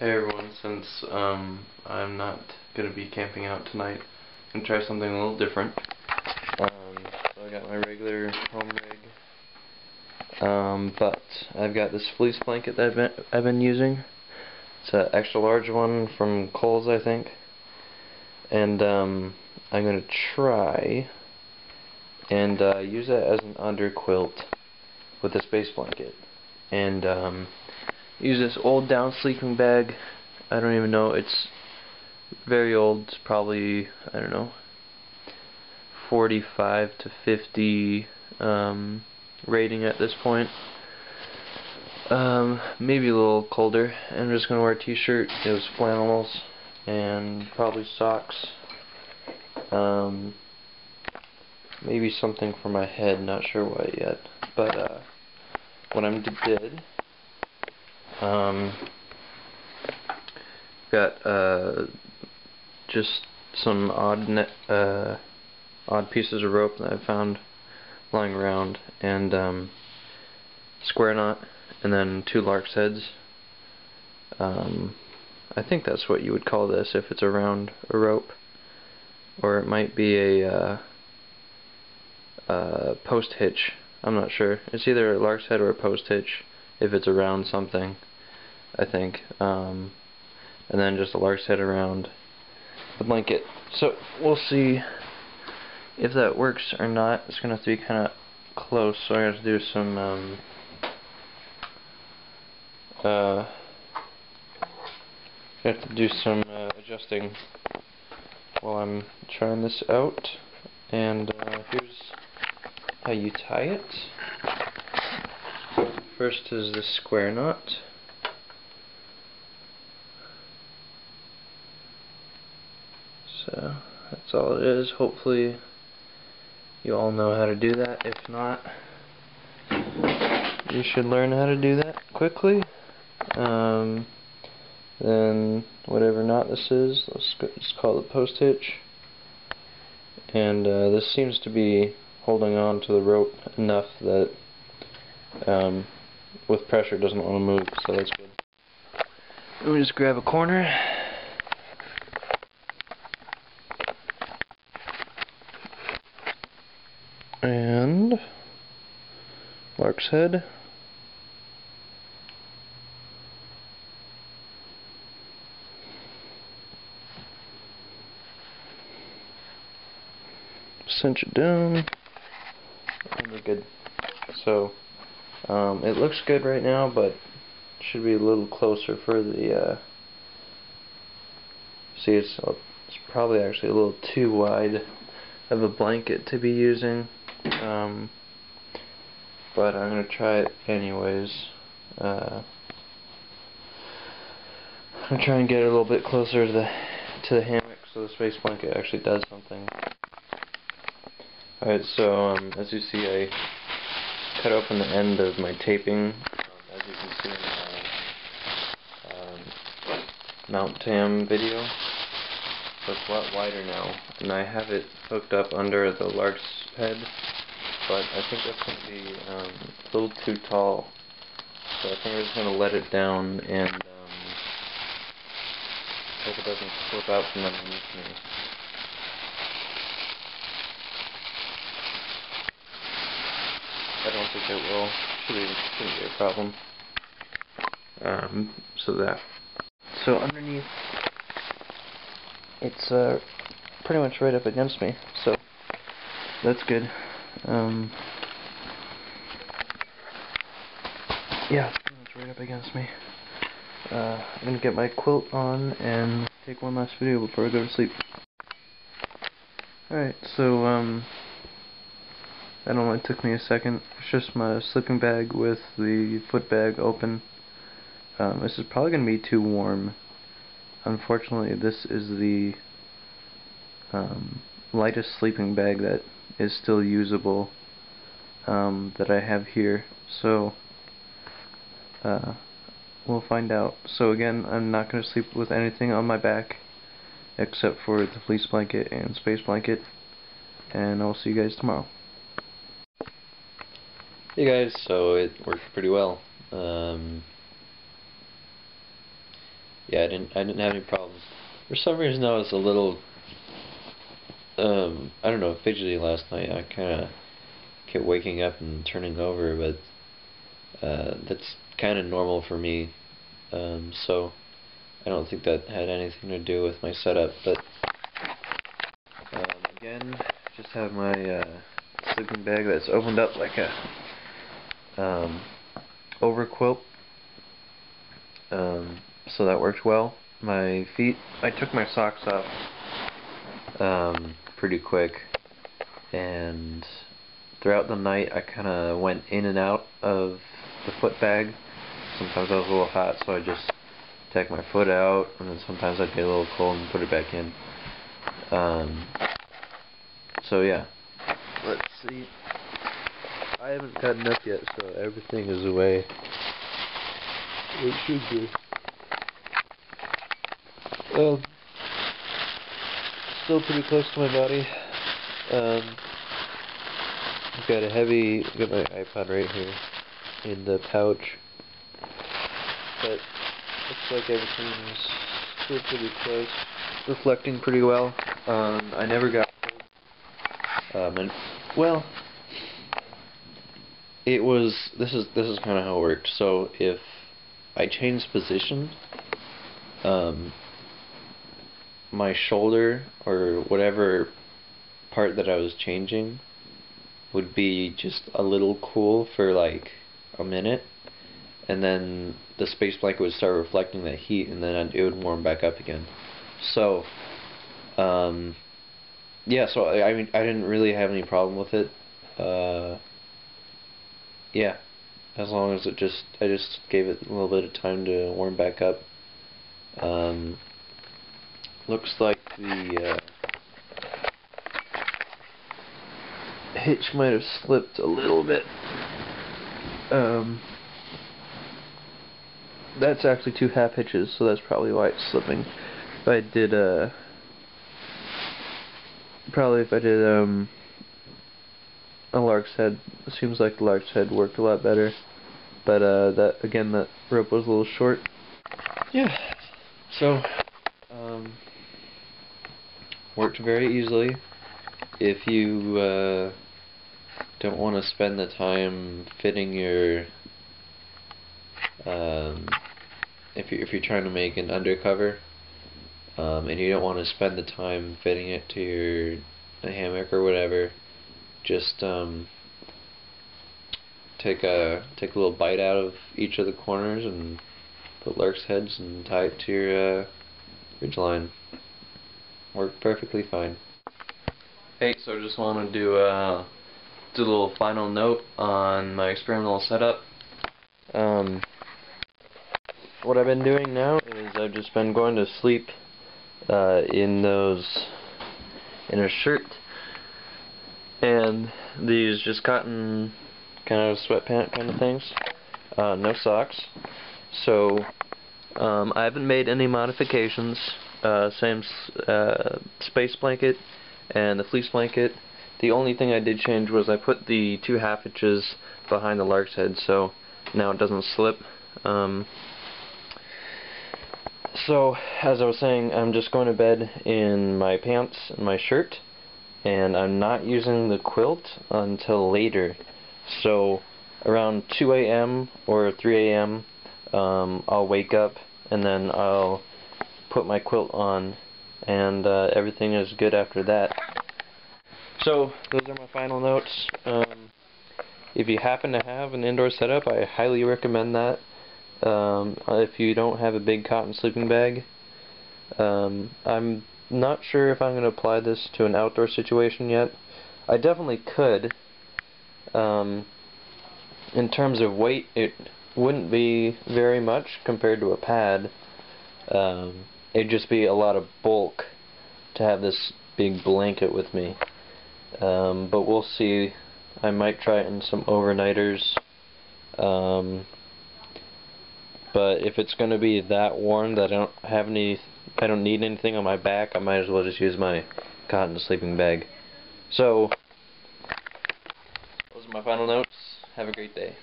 Hey everyone, since I'm not going to be camping out tonight, I'm going to try something a little different. So I got my regular home rig, but I've got this fleece blanket that I've been using. It's an extra large one from Kohl's, I think. And I'm going to try and use that as an under quilt with this base blanket. And use this old down sleeping bag. I don't even know, it's very old. It's probably, I don't know, 45 to 50 rating at this point. Maybe a little colder. I'm just going to wear a t-shirt, those flannels, and probably socks. Maybe something for my head, not sure what yet. But what I did, got just some odd pieces of rope that I found lying around, and square knot, and then 2 lark's heads. I think that's what you would call this if it's around a rope, or it might be a post hitch. I'm not sure. It's either a lark's head or a post hitch if it's around something, I think. And then just a lark's head around the blanket. So we'll see if that works or not. It's gonna have to be kind of close, so I have to do some adjusting while I'm trying this out. And here's how you tie it. First is the square knot. So that's all it is. Hopefully you all know how to do that. If not, you should learn how to do that quickly. Then whatever knot this is, let's just call it post hitch. And this seems to be holding on to the rope enough that with pressure it doesn't want to move, so that's good. Let me just grab a corner. And lark's head. Cinch it down, and we're good. So it looks good right now, but should be a little closer for the see, it's probably actually a little too wide of a blanket to be using, but I'm gonna try it anyways. I'm gonna try and get it a little bit closer to the hammock so the space blanket actually does something. Alright, so as you see, I cut open the end of my taping, as you can see in my Mount Tam video. So it's a lot wider now, and I have it hooked up under the lark's head, but I think that's going to be a little too tall, so I think I'm just going to let it down and hope it doesn't slip out from underneath me. I don't think it will. Shouldn't be a problem. So underneath, it's pretty much right up against me, so that's good. Yeah, it's pretty much right up against me. I'm gonna get my quilt on and take one last video before I go to sleep. Alright, so that only took me a second. It's just my sleeping bag with the foot bag open. This is probably going to be too warm. Unfortunately, this is the lightest sleeping bag that is still usable that I have here. So we'll find out. So again, I'm not going to sleep with anything on my back except for the fleece blanket and space blanket. And I'll see you guys tomorrow. Hey guys, so it worked pretty well. yeah, I didn't have any problems. For some reason I was a little I don't know, fidgety last night. I kinda kept waking up and turning over, but that's kinda normal for me. So I don't think that had anything to do with my setup, but again, just have my sleeping bag that's opened up like a over quilt, so that worked well. My feet, I took my socks off pretty quick, and throughout the night I kinda went in and out of the foot bag. Sometimes I was a little hot, so I just take my foot out, and then sometimes I'd get a little cold and put it back in. So yeah, let's see. I haven't gotten up yet, so everything is away. It should be. Still pretty close to my body. I've got my iPod right here in the pouch, but looks like everything's still pretty close, reflecting pretty well. I never got cold. And well, this is kind of how it worked. So if I changed position, my shoulder or whatever part that I was changing would be just a little cool for like a minute, and then the space blanket would start reflecting that heat, and then it would warm back up again. So yeah, so I mean, I didn't really have any problem with it. Yeah, as long as I just gave it a little bit of time to warm back up. Looks like the hitch might have slipped a little bit. That's actually 2 half hitches, so that's probably why it's slipping. If I did a lark's head, it seems like the lark's head worked a lot better. But that rope was a little short. Yeah. So worked very easily. If you don't want to spend the time fitting your if you're trying to make an undercover, and you don't want to spend the time fitting it to your hammock or whatever, just take a little bite out of each of the corners and put lark's heads and tie it to your ridge line. Worked perfectly fine. Hey, so I just want to do a little final note on my experimental setup. What I've been doing now is I've just been going to sleep in a shirt and these just cotton kind of sweatpant kind of things. No socks. So I haven't made any modifications. Same space blanket and the fleece blanket. The only thing I did change was I put the 2 half hitches behind the lark's head, so now it doesn't slip. So, as I was saying, I'm just going to bed in my pants and my shirt, and I'm not using the quilt until later. So, around 2 a.m. or 3 a.m., I'll wake up, and then I'll put my quilt on, and everything is good after that. So, those are my final notes. If you happen to have an indoor setup, I highly recommend that. If you don't have a big cotton sleeping bag, I'm not sure if I'm going to apply this to an outdoor situation yet. I definitely could. In terms of weight, it wouldn't be very much compared to a pad. It'd just be a lot of bulk to have this big blanket with me. But we'll see. I might try it in some overnighters. But if it's going to be that warm that I don't need anything on my back, I might as well just use my cotton sleeping bag. So, those are my final notes. Have a great day.